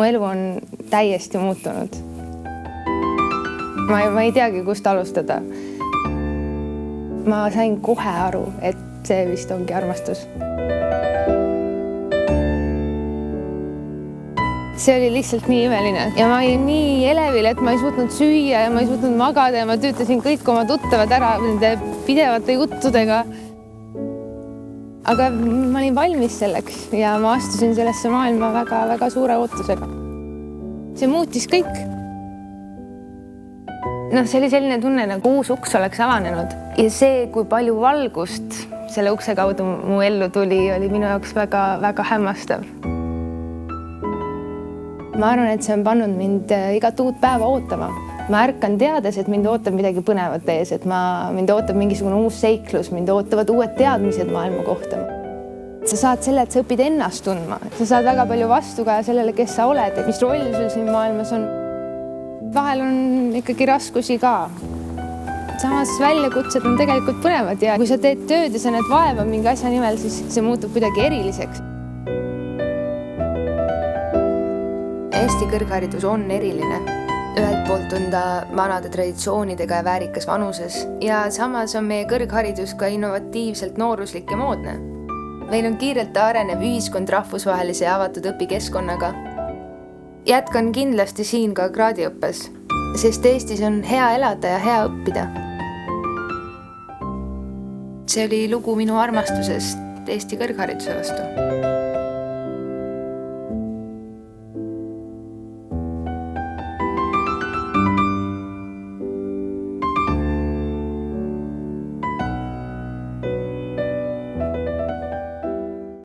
elu on täiesti muutunud. Ma ei teagi, kust alustada. Ma sain kohe aru, et see vist ongi armastus. See oli lihtsalt nii imeline ja ma olin nii elevil, et ma ei suutnud süüa ja ma ei suutnud magada ja ma töötasin kõik oma tuttavad ära nende pidevate juttudega. Aga ma olin valmis selleks ja ma astusin sellesse maailma väga suure ootusega. See muutis kõik. See oli selline tunne, nagu uus uks oleks avanenud ja see, kui palju valgust selle ukse kaudu mu ellu tuli, oli minu jaoks väga hämmastav. Ma arvan, et see on pannud mind igat uut päeva ootama. Ma ärkan teades, et mind ootab midagi põnevat ees, et mind ootab mingisugune uus seiklus, mind ootavad uued teadmised maailma kohta. Sa saad selle, et sa õpid ennast tundma. Sa saad väga palju vastu ka sellele, kes sa oled, et mis roll sul siin maailmas on. Vahel on ikkagi raskusi ka. Samas väljakutsed on tegelikult põnevad ja kui sa teed tööd ja sa näed vaeva mingi asja nimel, siis see muutub kuidagi eriliseks. Eesti kõrgharidus on eriline. Ühelt poolt on ta vanade traditsioonidega ja väärikas vanuses ja samas on meie kõrgharidus ka innovatiivselt nooruslik ja moodne. Meil on kiirelt arenev ühiskond rahvusvahelise ja avatud õpikeskkonnaga. Jätkan kindlasti siin ka kraadiõppes, sest Eestis on hea elada ja hea õppida. See oli lugu minu armastusest Eesti kõrghariduse vastu.